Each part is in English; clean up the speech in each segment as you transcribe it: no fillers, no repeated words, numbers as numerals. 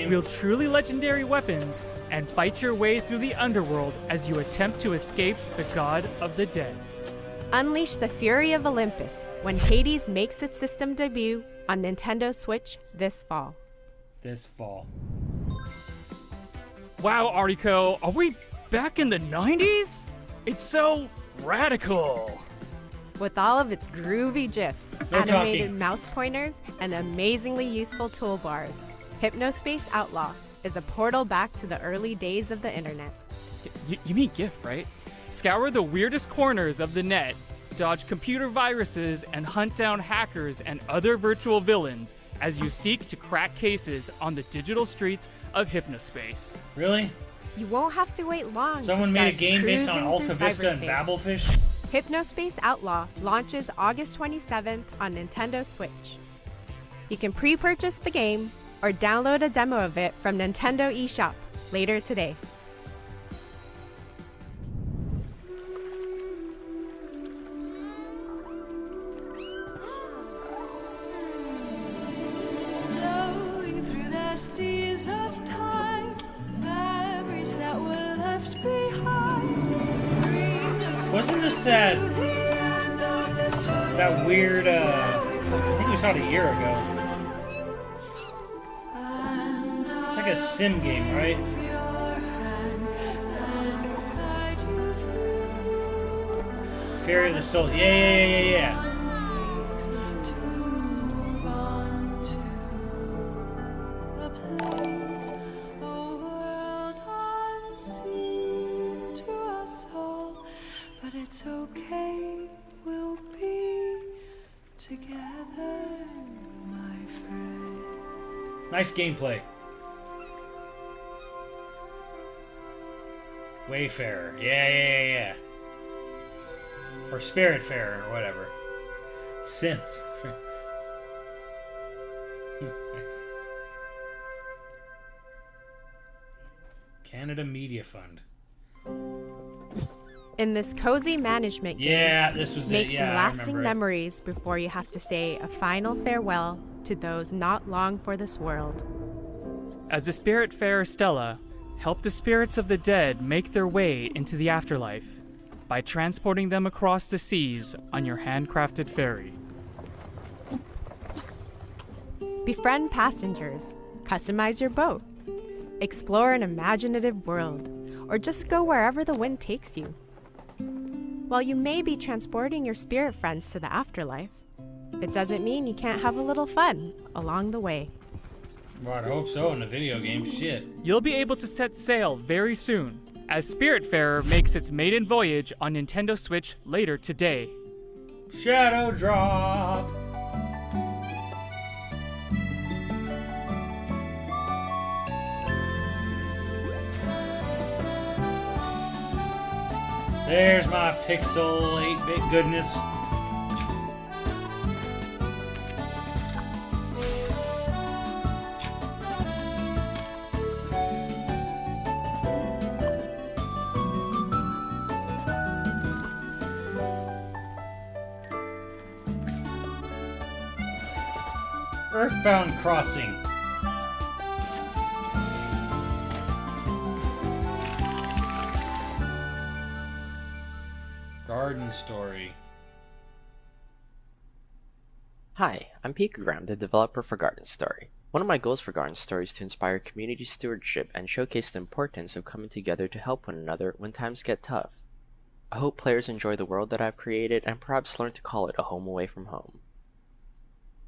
wield truly legendary weapons, and fight your way through the underworld as you attempt to escape the god of the dead. Unleash the fury of Olympus when Hades makes its system debut on Nintendo Switch this fall. Wow, Ariko, are we back in the 90s? It's so radical. With all of its groovy GIFs, animated mouse pointers, and amazingly useful toolbars, Hypnospace Outlaw is a portal back to the early days of the internet. You mean GIF, right? Scour the weirdest corners of the net, dodge computer viruses, and hunt down hackers and other virtual villains as you seek to crack cases on the digital streets of Hypnospace. Really? You won't have to wait long. Someone made a game based on Alta Vista and Babelfish? Hypnospace Outlaw launches August 27th on Nintendo Switch. You can pre-purchase the game or download a demo of it from Nintendo eShop later today. Flowing through the seas of time, memories that were left behind. Wasn't this that weird, I think we saw it a year ago. It's like a sim game, right? Fairy of the Soul. Yeah. But it's okay, we'll be together, my friend. Nice gameplay. Wayfarer. Yeah. Or Spiritfarer, or whatever. Sims. Canada Media Fund. In this cozy management game, this was make it. some Yeah, lasting memories before you have to say a final farewell to those not long for this world. As the Spiritfarer Stella, help the spirits of the dead make their way into the afterlife by transporting them across the seas on your handcrafted ferry. Befriend passengers, customize your boat, explore an imaginative world, or just go wherever the wind takes you. While you may be transporting your spirit friends to the afterlife, it doesn't mean you can't have a little fun along the way. Well, I hope so in a video game. Shit. You'll be able to set sail very soon, as Spiritfarer makes its maiden voyage on Nintendo Switch later today. Shadow Drop. There's my pixel 8-bit goodness. Earthbound Crossing. Garden Story. Hi, I'm Picogram, the developer for Garden Story. One of my goals for Garden Story is to inspire community stewardship and showcase the importance of coming together to help one another when times get tough. I hope players enjoy the world that I've created and perhaps learn to call it a home away from home.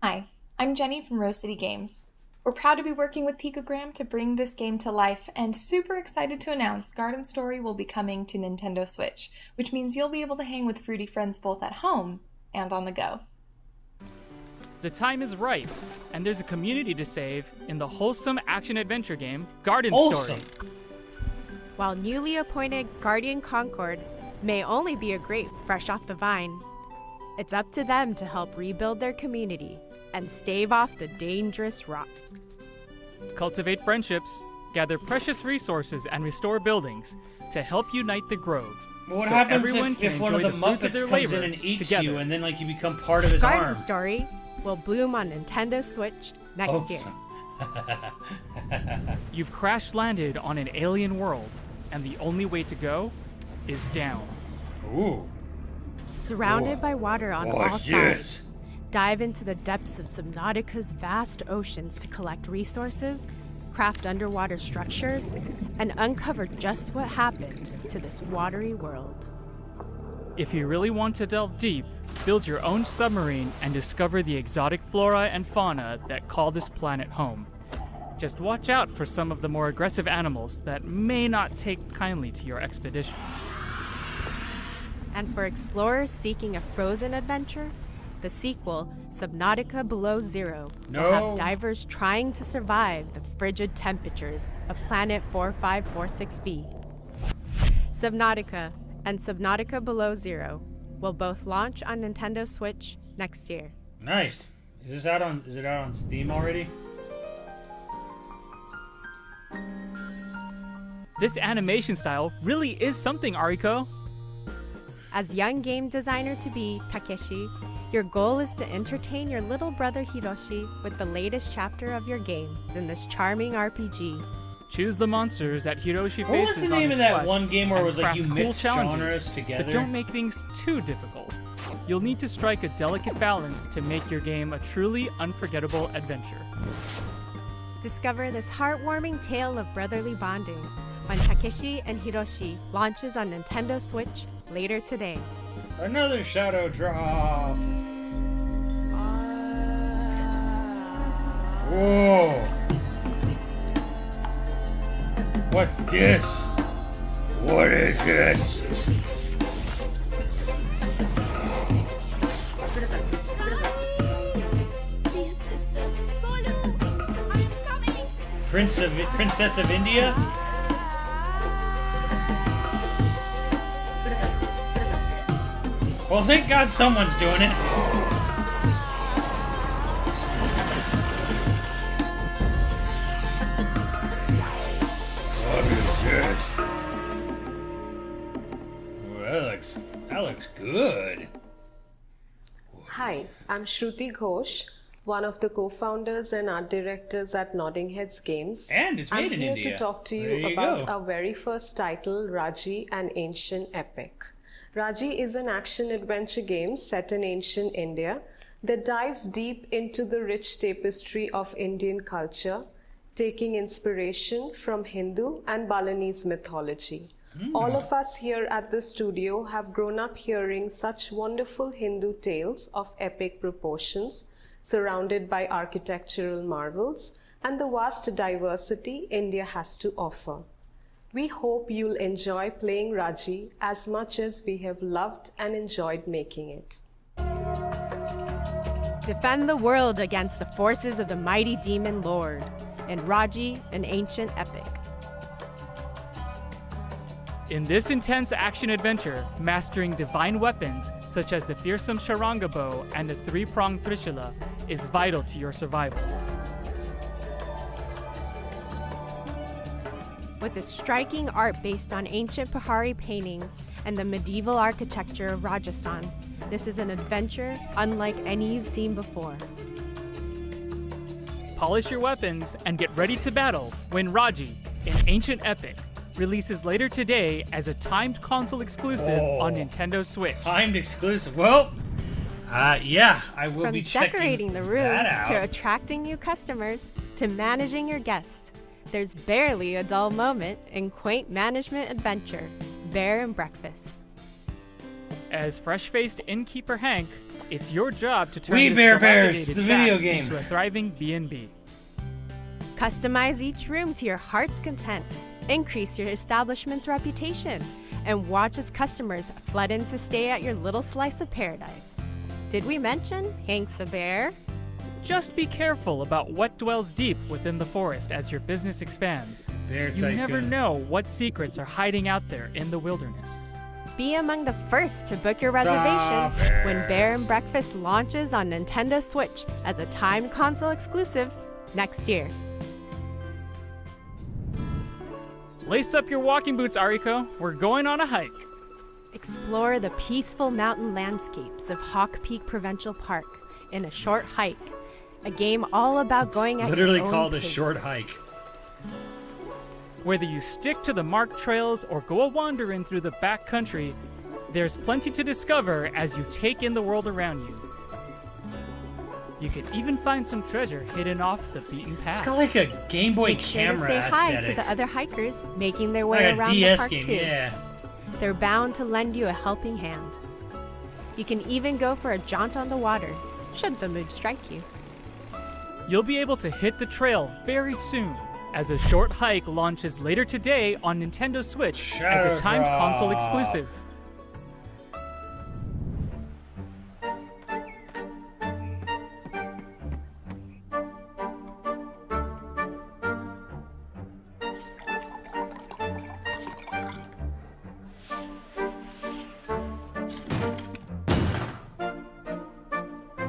Hi, I'm Jenny from Rose City Games. We're proud to be working with Picogram to bring this game to life and super excited to announce Garden Story will be coming to Nintendo Switch, which means you'll be able to hang with fruity friends both at home and on the go. The time is right, and there's a community to save in the wholesome action-adventure game, Garden Story. While newly appointed Guardian Concord may only be a grape fresh off the vine, it's up to them to help rebuild their community and stave off the dangerous rot. Cultivate friendships, gather precious resources, and restore buildings to help unite the grove. Well, what so happens everyone can if one of enjoy the fruits of Muppets their comes labor in and eats together. you and then like you become part of his Garden arm? Story will bloom on Nintendo Switch next year. You've crash landed on an alien world, and the only way to go is down. Ooh. Surrounded Oh. by water on Oh, all yes. sides, dive into the depths of Subnautica's vast oceans to collect resources, craft underwater structures, and uncover just what happened to this watery world. If you really want to delve deep, build your own submarine and discover the exotic flora and fauna that call this planet home. Just watch out for some of the more aggressive animals that may not take kindly to your expeditions. And for explorers seeking a frozen adventure, the sequel, Subnautica Below Zero, will No. have divers trying to survive the frigid temperatures of planet 4546b. Subnautica and Subnautica Below Zero will both launch on Nintendo Switch next year. Nice. Is it out on Steam already? This animation style really is something, Ariko. As young game designer to be, Takeshi, your goal is to entertain your little brother Hiroshi with the latest chapter of your game in this charming RPG. Choose the monsters that Hiroshi What was faces the on name his of that quest one game where it and was like you craft cool mixed challenges, genres together? but don't make things too difficult. You'll need to strike a delicate balance to make your game a truly unforgettable adventure. Discover this heartwarming tale of brotherly bonding when Takeshi and Hiroshi launches on Nintendo Switch later today. Another shadow drop. Whoa. What's this? What is this? Please, sister. Golu, I am coming. Princess of India? Well, thank God someone's doing it. What is this? Well, that looks good. Hi, I'm Shruti Ghosh, one of the co-founders and art directors at Nodding Heads Games. And it's made I'm in here India. to talk to There you you about go. our very first title, Raji, an Ancient Epic. Raji is an action-adventure game set in ancient India that dives deep into the rich tapestry of Indian culture, taking inspiration from Hindu and Balinese mythology. All of us here at the studio have grown up hearing such wonderful Hindu tales of epic proportions, surrounded by architectural marvels and the vast diversity India has to offer. We hope you'll enjoy playing Raji as much as we have loved and enjoyed making it. Defend the world against the forces of the mighty demon lord in Raji, an Ancient Epic. In this intense action-adventure, mastering divine weapons such as the fearsome Sharanga bow and the three-pronged Trishula is vital to your survival. With the striking art based on ancient Pahari paintings and the medieval architecture of Rajasthan, this is an adventure unlike any you've seen before. Polish your weapons and get ready to battle when Raji, an Ancient Epic, releases later today as a timed console exclusive on Nintendo Switch. Timed exclusive. Well, yeah, I will From be checking decorating the that rooms to out. attracting new customers to managing your guests, there's barely a dull moment in quaint management adventure, Bear and Breakfast. As fresh-faced innkeeper Hank, it's your job to turn We this Bear Bears, dilapidated the video shack game. into a thriving B&B. Customize each room to your heart's content, increase your establishment's reputation, and watch as customers flood in to stay at your little slice of paradise. Did we mention Hank's a bear? Just be careful about what dwells deep within the forest as your business expands. Bear You never Tycoon. know what secrets are hiding out there in the wilderness. Be among the first to book your reservation when Bear and Breakfast launches on Nintendo Switch as a timed console exclusive next year. Lace up your walking boots, Ariko. We're going on a hike. Explore the peaceful mountain landscapes of Hawk Peak Provincial Park in a short hike a game all about going at Literally your own called a pace. short hike. Whether you stick to the marked trails or go a wandering through the back country, there's plenty to discover as you take in the world around you. You can even find some treasure hidden off the beaten It's path. got like a Game Boy Make sure to camera say hi aesthetic. to the other hikers making their way Like a around the DS park game, too. yeah. They're bound to lend you a helping hand. You can even go for a jaunt on the water, should the mood strike you. You'll be able to hit the trail very soon, as a short hike launches later today on Nintendo Switch as a timed Shadow console Drop. exclusive.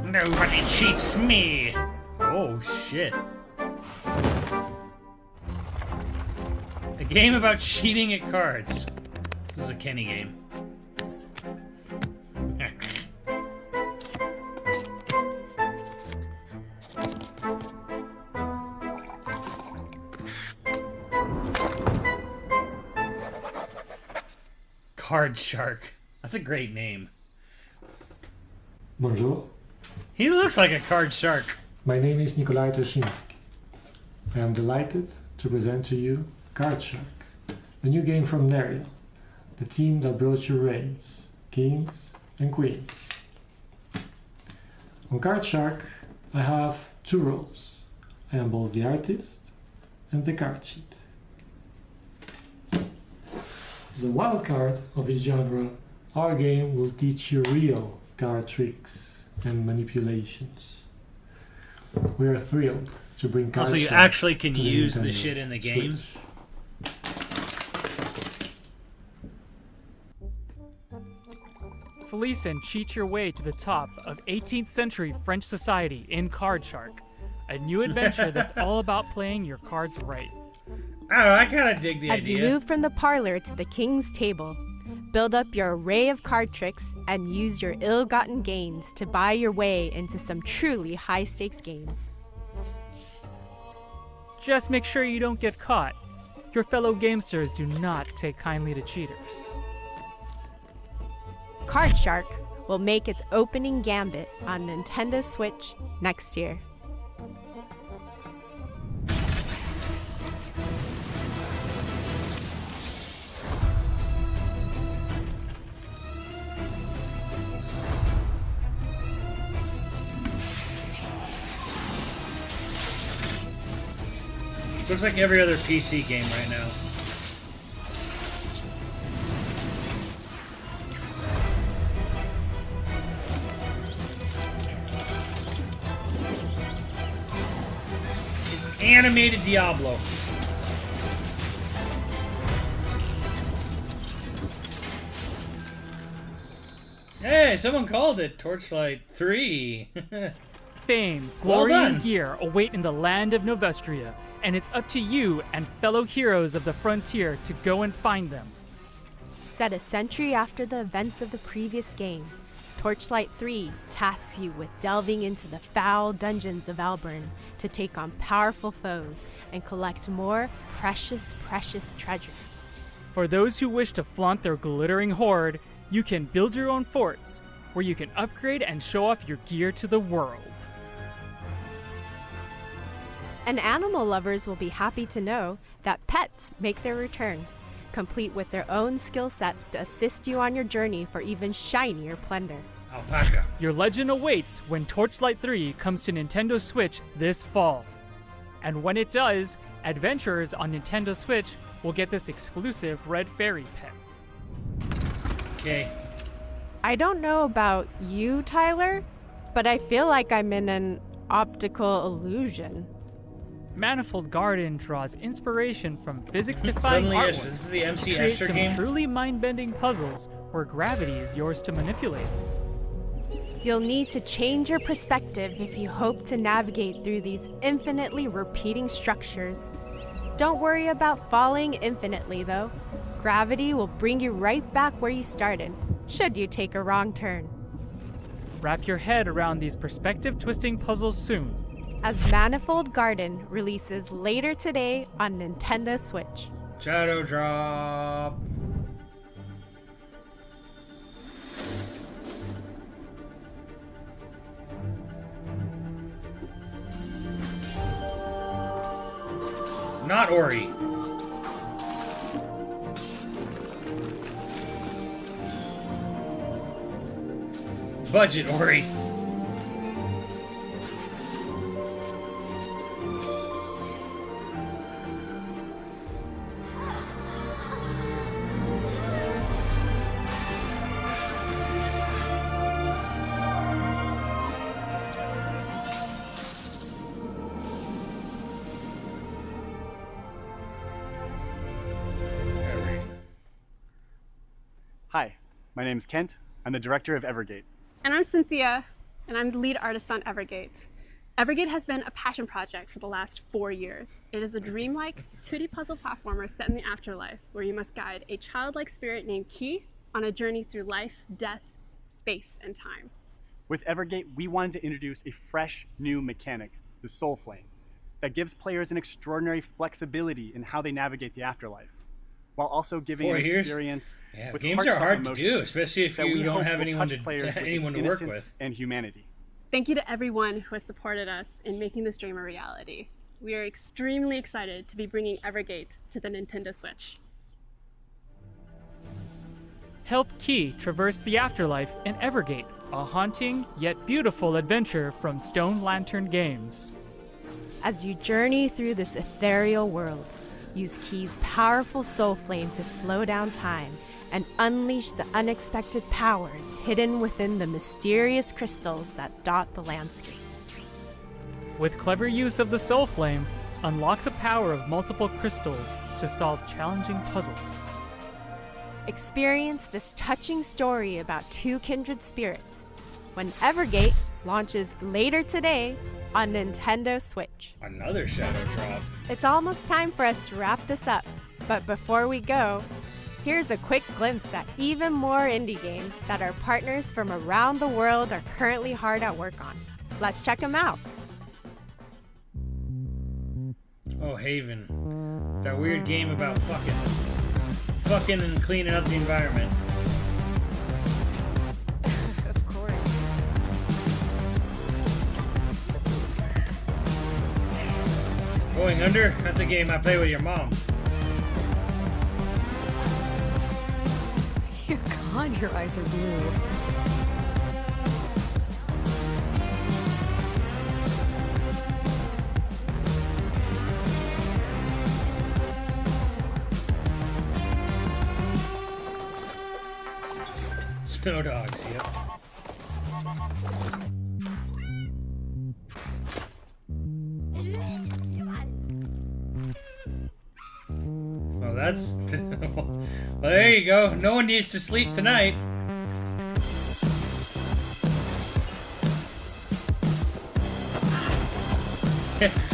Nobody cheats me. Oh shit. A game about cheating at cards. This is a Kenny game. Card Shark. That's a great name. Bonjour, He looks like a card shark. my name is Nikolai Toshinsky. I am delighted to present to you Card Shark, a new game from Nerial, the team that brought you reigns, kings and queens. On Card Shark, I have two roles. I am both the artist and the card sheet. As a wild card of its genre, our game will teach you real card tricks and manipulations. We are thrilled to bring Card Also, you Shark actually can to the use the Nintendo shit in the game. Switch. Felice and cheat your way to the top of 18th century French society in Card Shark, a new adventure that's all about playing your cards right. I don't know, I kind of dig the As you idea. move from the parlor to the king's table, build up your array of card tricks and use your ill-gotten gains to buy your way into some truly high-stakes games. Just make sure you don't get caught. Your fellow gamesters do not take kindly to cheaters. Card Shark will make its opening gambit on Nintendo Switch next year. Looks like every other PC game right now. It's animated Diablo. Hey, someone called it Torchlight 3. Fame, Well glory, done. and gear await in the land of Novestria, and it's up to you and fellow heroes of the frontier to go and find them. Set a century after the events of the previous game, Torchlight III tasks you with delving into the foul dungeons of Alburn to take on powerful foes and collect more precious treasure. For those who wish to flaunt their glittering hoard, you can build your own forts, where you can upgrade and show off your gear to the world. And animal lovers will be happy to know that pets make their return, complete with their own skill sets to assist you on your journey for even shinier plunder. Alpaca. Your legend awaits when Torchlight 3 comes to Nintendo Switch this fall. And when it does, adventurers on Nintendo Switch will get this exclusive red fairy pet. Okay. I don't know about you, Tyler, but I feel like I'm in an optical illusion. Manifold Garden draws inspiration from physics-defying Suddenly, artwork. this is the MC Create Escher some game. truly mind-bending puzzles where gravity is yours to manipulate. You'll need to change your perspective if you hope to navigate through these infinitely repeating structures. Don't worry about falling infinitely, though. Gravity will bring you right back where you started, should you take a wrong turn. Wrap your head around these perspective-twisting puzzles soon, as Manifold Garden releases later today on Nintendo Switch. Shadow Drop. Not Ori. Budget Ori. Hi, my name is Kent. I'm the director of Evergate. And I'm Cynthia, and I'm the lead artist on Evergate. Evergate has been a passion project for the last 4 years. It is a dreamlike 2D puzzle platformer set in the afterlife, where you must guide a childlike spirit named Key on a journey through life, death, space, and time. With Evergate, we wanted to introduce a fresh, new mechanic, the Soul Flame, that gives players an extraordinary flexibility in how they navigate the afterlife, while also giving an experience with games are hard to do, emotion especially if that you we don't hope have will anyone touch to players with its work innocence with. and humanity. Thank you to everyone who has supported us in making this dream a reality. We are extremely excited to be bringing Evergate to the Nintendo Switch. Help Key traverse the afterlife in Evergate, a haunting yet beautiful adventure from Stone Lantern Games. As you journey through this ethereal world, use Key's powerful soul flame to slow down time and unleash the unexpected powers hidden within the mysterious crystals that dot the landscape. With clever use of the Soul Flame, unlock the power of multiple crystals to solve challenging puzzles. Experience this touching story about two kindred spirits when Evergate launches later today on Nintendo Switch. Another Shadow Drop. It's almost time for us to wrap this up, but before we go, here's a quick glimpse at even more indie games that our partners from around the world are currently hard at work on. Let's check them out. Oh, Haven. That weird game about fucking and cleaning up the environment. Of course. Going Under? That's a game I play with your mom. Dear God, your eyes are blue. Snow Dogs, yep. Well, that's... well, there you go. No one needs to sleep tonight.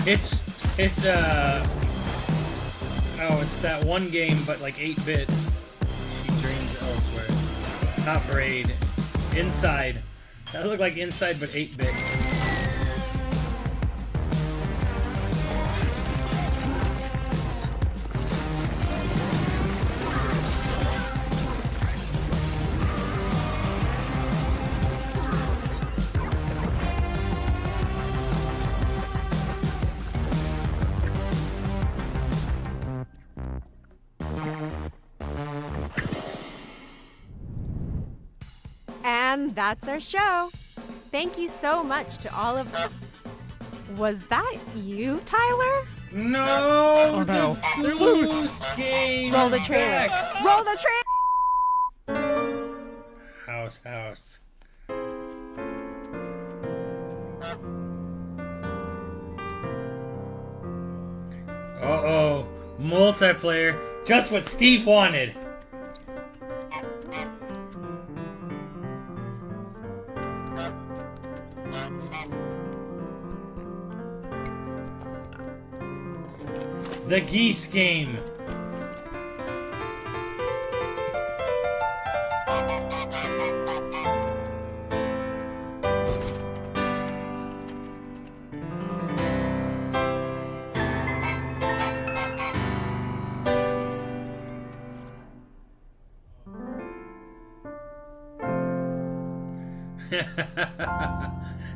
it's oh, it's that one game, but like 8-bit. She dreams elsewhere. Not Braid. Inside. That looked like Inside, but 8-bit. And that's our show. Thank you so much to all of them. Was that you, Tyler? No! Oh no, they're loose! Game Roll the trailer. back. Roll the trailer! House. Uh-oh. Multiplayer. Just what Steve wanted. The Geese Game.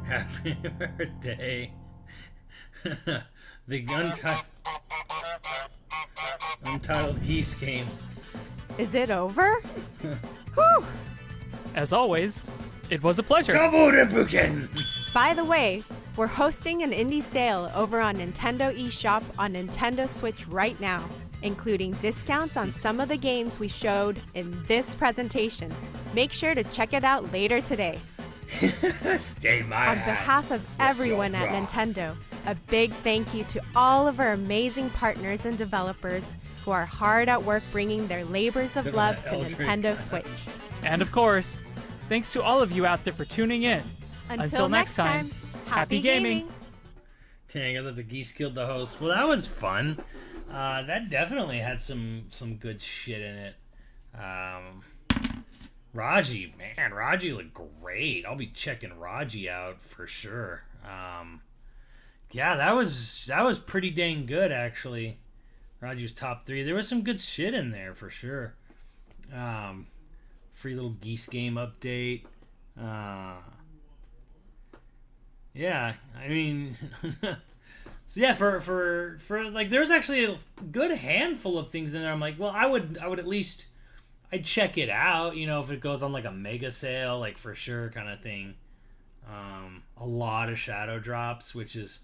Happy birthday. The Untitled Geese game. Is it over? Whew. As always, it was a pleasure. By the way, we're hosting an indie sale over on Nintendo eShop on Nintendo Switch right now, including discounts on some of the games we showed in this presentation. Make sure to check it out later today. Stay my On behalf of everyone at Nintendo, a big thank you to all of our amazing partners and developers who are hard at work bringing their labors of love to Nintendo Switch. And of course, thanks to all of you out there for tuning in. Until next time, happy gaming! Dang, I thought the geese killed the host. Well, that was fun. That definitely had some good shit in it. Raji, man, Raji looked great. I'll be checking Raji out for sure. Yeah, that was pretty dang good actually. Raji was top 3. There was some good shit in there for sure. Free little geese game update. Yeah, I mean, so yeah, for like, there's actually a good handful of things in there. I'm like, well, I would at least, I'd check it out, you know, if it goes on like a mega sale, like for sure kind of thing. A lot of shadow drops, which is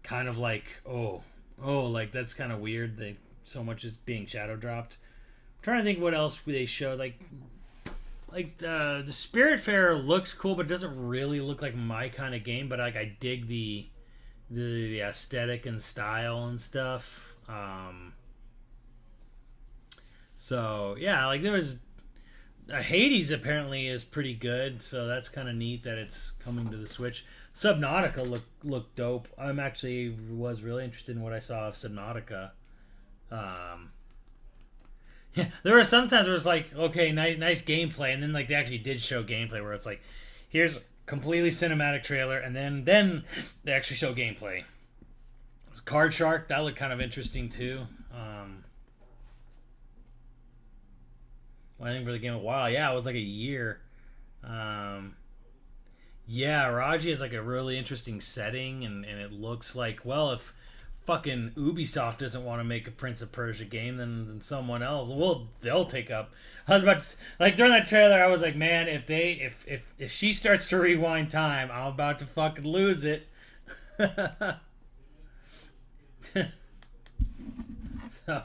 kind of like, oh, like that's kind of weird that so much is being shadow dropped. I'm trying to think what else they showed, like the Spiritfarer looks cool, but it doesn't really look like my kind of game. But like, I dig the aesthetic and style and stuff. So yeah, like there was Hades apparently is pretty good, so that's kind of neat that it's coming to the Switch. Subnautica looked dope. I'm actually was really interested in what I saw of Subnautica. Yeah, there were some times where it's like, okay, nice gameplay, and then like they actually did show gameplay where it's like, here's a completely cinematic trailer, and then they actually show gameplay. Card Shark, that looked kind of interesting too. I think for the game a while, yeah, it was like a year. Yeah, Raji is like a really interesting setting, and it looks like, well, if fucking Ubisoft doesn't want to make a Prince of Persia game, then someone else, well, they'll take up. I was about to, like, during that trailer, I was like, man, if she starts to rewind time, I'm about to fucking lose it. So,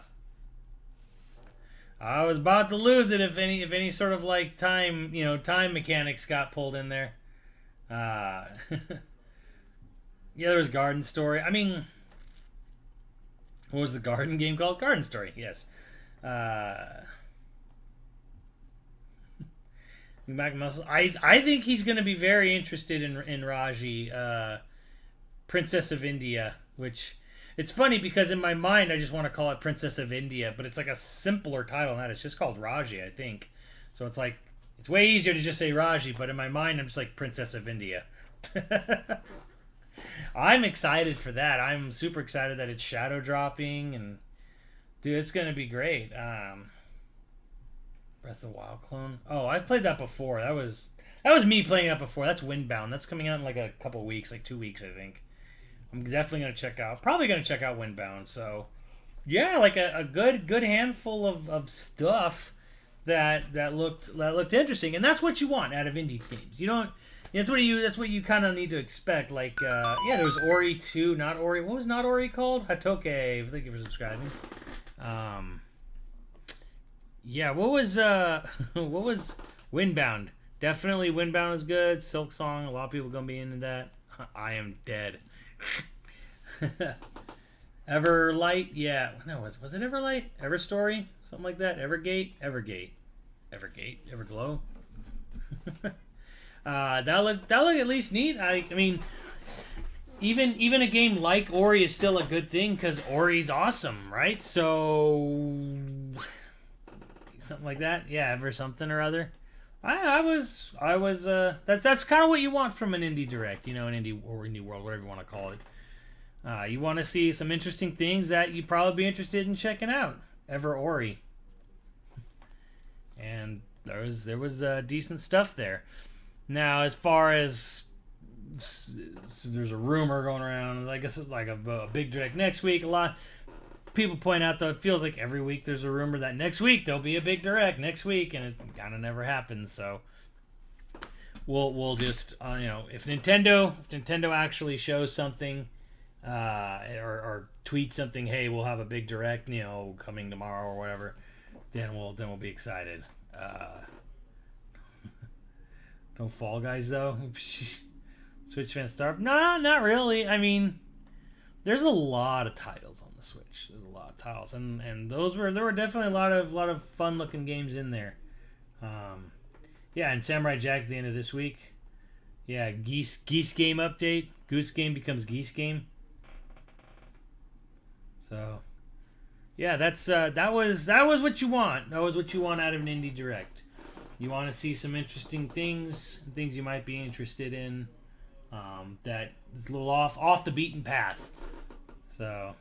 I was about to lose it if any sort of like time mechanics got pulled in there. Yeah, there was Garden Story. I mean, what was the garden game called? Garden Story, yes. I think he's going to be very interested in Raji, Princess of India, which, it's funny because in my mind I just want to call it Princess of India, but it's like a simpler title than that. It's just called Raji, I think. So it's like, it's way easier to just say Raji, but in my mind I'm just like Princess of India. I'm excited for that. I'm super excited that it's shadow dropping, and dude, it's gonna be great. Breath of the Wild clone. Oh, I played that before. That was me playing that before. That's Windbound. That's coming out in like a couple weeks, like 2 weeks, I think. I'm definitely gonna check out. Probably gonna check out Windbound. So, yeah, like a good handful of stuff that looked interesting, and that's what you want out of indie games. You don't. That's what you kind of need to expect. Like, yeah, there was Ori 2, not Ori. What was not Ori called? Hatoke. Thank you for subscribing. Yeah, what was Windbound? Definitely Windbound is good. Silk Song, a lot of people gonna be into that. I Am Dead. Everlight, yeah. No, was it Everlight? Everstory? Something like that? Evergate? Everglow? That looked at least neat. I mean, even a game like Ori is still a good thing because Ori's awesome, right? So something like that, yeah. Ever something or other. I was. That's kind of what you want from an indie direct, an indie or indie world, whatever you want to call it. You want to see some interesting things that you'd probably be interested in checking out. Ever Ori, and there was decent stuff there. Now, as far as there's a rumor going around, I guess it's like a big direct next week. A lot of people point out, though, it feels like every week there's a rumor that next week there'll be a big direct next week, and it kind of never happens. So we'll just if Nintendo actually shows something or tweets something, hey, we'll have a big direct, coming tomorrow or whatever, then we'll be excited. No Fall Guys though. Switch fans starved? No, not really. I mean, there's a lot of titles on the Switch. There's a lot of titles, and there were definitely a lot of fun looking games in there. Yeah, and Samurai Jack at the end of this week. Yeah, Geese Game update. Goose Game becomes Geese Game. So, yeah, that was what you want. That was what you want out of an Indie Direct. You want to see some interesting things you might be interested in, that is a little off the beaten path. So